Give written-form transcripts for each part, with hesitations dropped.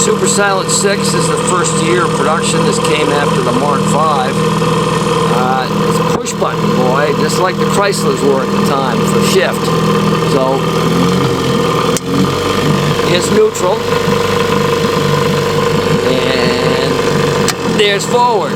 Super Silent 6 is the first year of production. This came after the Mark V. It's a push button, boy, just like the Chryslers were at the time for shift. So, here's neutral. And there's forward.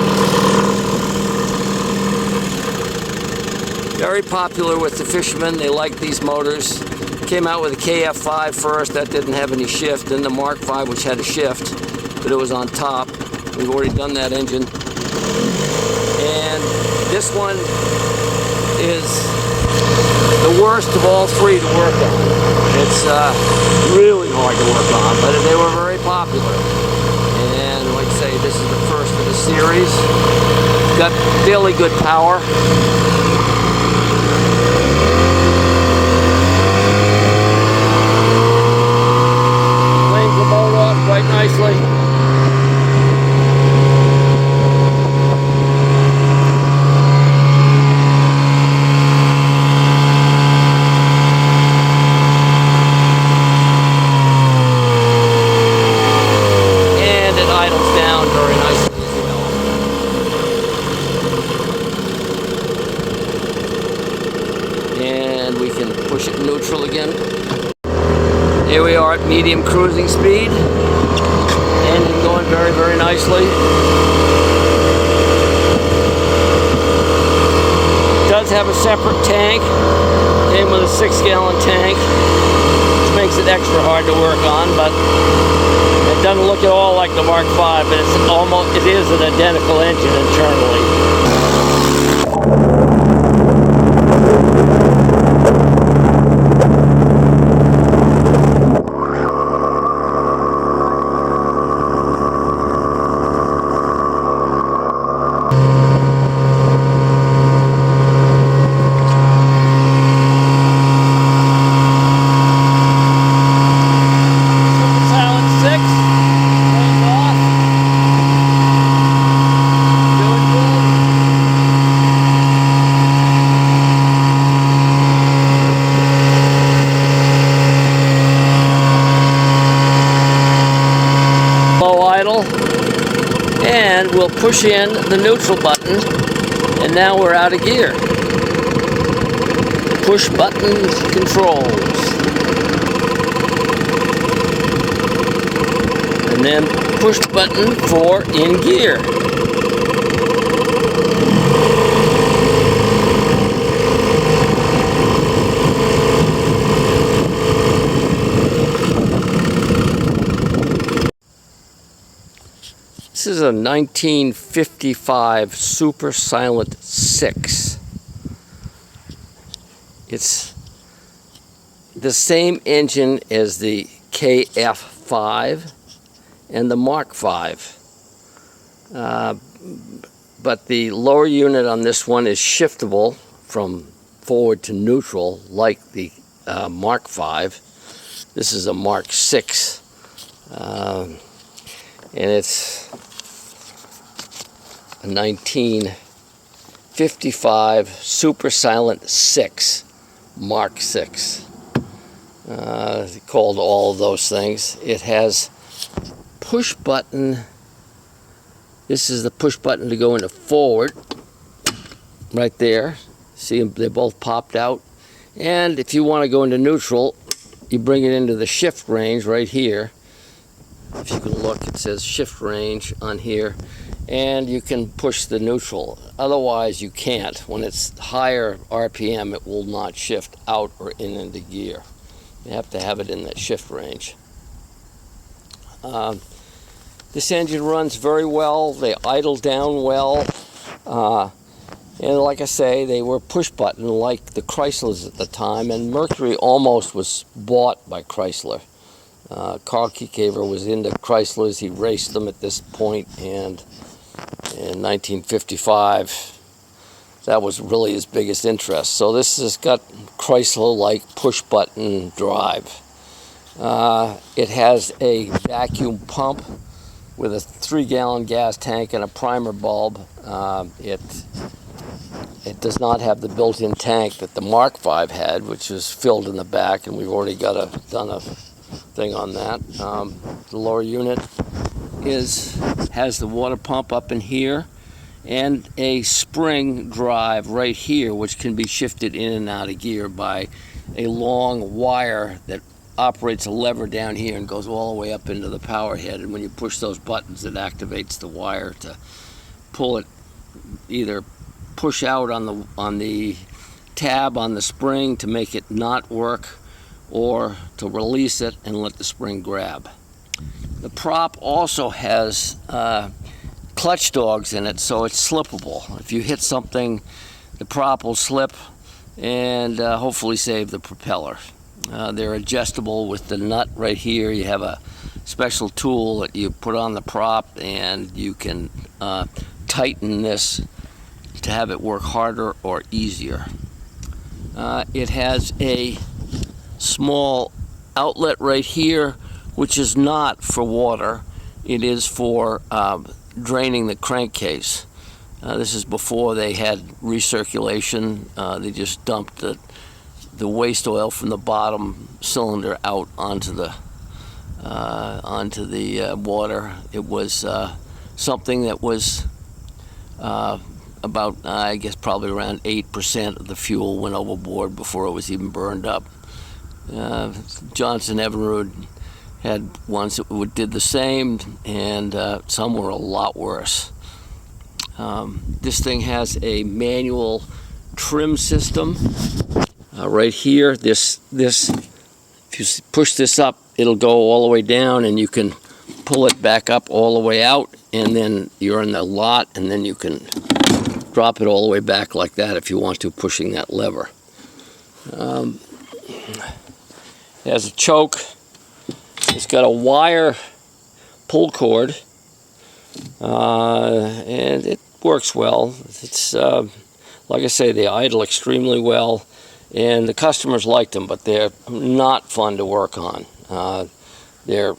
Very popular with the fishermen. They like these motors. Came out with a KF5 first. That didn't have any shift. Then the Mark V, which had a shift, but it was on top. We've already done that engine. And this one is the worst of all three to work on. It's really hard to work on, but they were very popular. And like I say, this is the first of the series. It's got fairly good power. Quite nicely. And it idles down very nicely as well. And we can push it neutral again. Here we are at medium cruising speed. Engine going very, very nicely. It does have a separate tank. Came with a 6-gallon tank, which makes it extra hard to work on, but it doesn't look at all like the Mark V, but it is an identical engine internally. And we'll push in the neutral button, and now we're out of gear. Push button controls. And then push button for in gear. This is a 1955 Super Silent 6. It's the same engine as the KF5 and the Mark V. But the lower unit on this one is shiftable from forward to neutral like the Mark V. This is a Mark 6. And it's a 1955 Super Silent 6, Mark 6. Called all of those things. It has push button. This is the push button to go into forward, right there. See them, they both popped out. And if you want to go into neutral, you bring it into the shift range right here. If you can look, it says shift range on here, and you can push the neutral. Otherwise, you can't. When it's higher RPM, it will not shift out or in into gear. You have to have it in that shift range. This engine runs very well. They idle down well. And like I say, they were push button like the Chryslers at the time, and Mercury almost was bought by Chrysler. Carl Kiekever was into Chryslers. He raced them at this point, and in 1955, that was really his biggest interest. So this has got Chrysler-like push-button drive. It has a vacuum pump with a 3-gallon gas tank and a primer bulb. It does not have the built-in tank that the Mark V had, which is filled in the back, and we've already done a thing on that. The lower unit has the water pump up in here and a spring drive right here, which can be shifted in and out of gear by a long wire that operates a lever down here and goes all the way up into the power head. And when you push those buttons, it activates the wire to pull it, either push out on the tab on the spring to make it not work, or to release it and let the spring grab. The prop also has clutch dogs in it, so it's slippable. If you hit something, the prop will slip and hopefully save the propeller. They're adjustable with the nut right here. You have a special tool that you put on the prop, and you can tighten this to have it work harder or easier. It has a small outlet right here, which is not for water. It is for draining the crankcase. This is before they had recirculation. They just dumped the waste oil from the bottom cylinder out onto the water. It was something that was about, I guess, probably around 8% of the fuel went overboard before it was even burned up. Johnson Evinrude had ones that did the same, and some were a lot worse. This thing has a manual trim system right here. This, if you push this up, it'll go all the way down, and you can pull it back up all the way out, and then you're in the lot, and then you can drop it all the way back like that if you want to, pushing that lever. It has a choke. It's got a wire pull cord, and it works well. It's like I say, they idle extremely well, and the customers like them, but they're not fun to work on. They're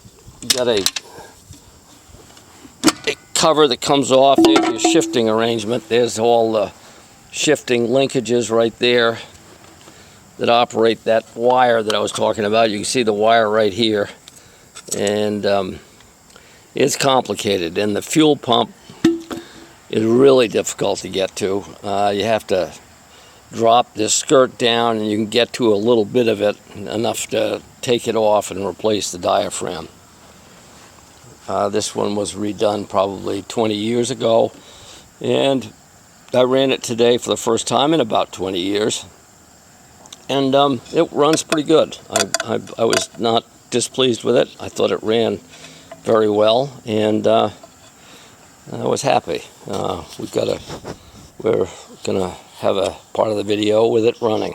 got a cover that comes off. There's your shifting arrangement. There's all the shifting linkages right there that operate that wire that I was talking about. You can see the wire right here, and it's complicated. And the fuel pump is really difficult to get to. You have to drop this skirt down, and you can get to a little bit of it, enough to take it off and replace the diaphragm. This one was redone probably 20 years ago, and I ran it today for the first time in about 20 years, and it runs pretty good. I was not displeased with it. I thought it ran very well, and I was happy. We're gonna have a part of the video with it running.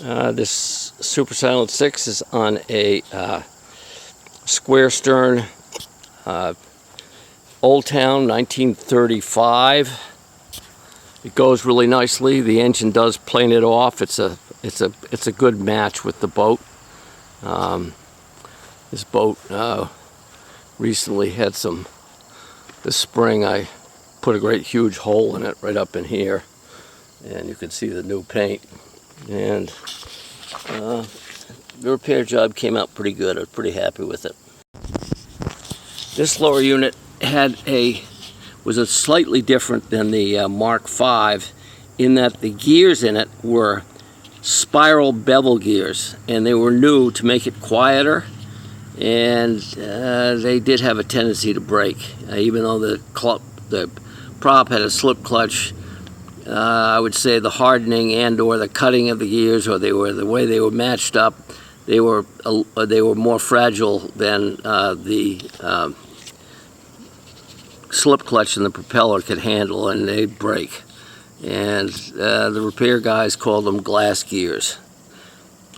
This Super Silent 6 is on a square stern Old Town 1935. It goes really nicely. The engine does plane it off. It's a good match with the boat. This boat recently had this spring I put a great huge hole in it right up in here, and you can see the new paint, and the repair job came out pretty good. I was pretty happy with it. This lower unit was a slightly different than the Mark V, in that the gears in it were spiral bevel gears, and they were new to make it quieter, and they did have a tendency to break. Even though the prop had a slip clutch, I would say the hardening and or the cutting of the gears, or the way they were matched up, they were more fragile than the slip clutch and the propeller could handle, and they'd break. And the repair guys called them glass gears.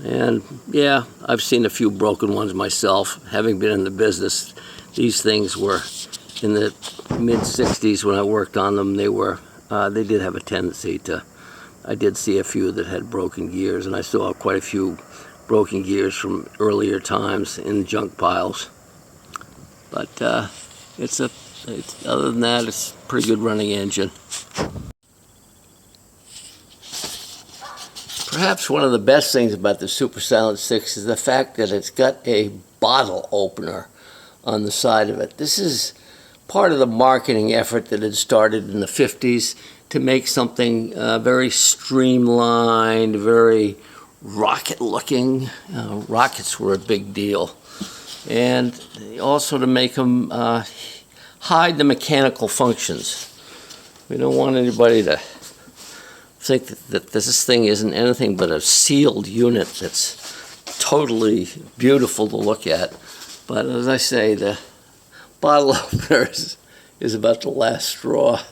And yeah, I've seen a few broken ones myself. Having been in the business, these things were in the mid-60s when I worked on them. They did have a tendency to. I did see a few that had broken gears, and I saw quite a few broken gears from earlier times in junk piles. But other than that, it's a pretty good running engine. perhaps one of the best things about the Super Silent 6 is the fact that it's got a bottle opener on the side of it. This is part of the marketing effort that had started in the 50s to make something very streamlined, very rocket-looking. Rockets were a big deal. And also to make them hide the mechanical functions. We don't want anybody to think that this thing isn't anything but a sealed unit that's totally beautiful to look at. But as I say, the bottle opener is about the last straw.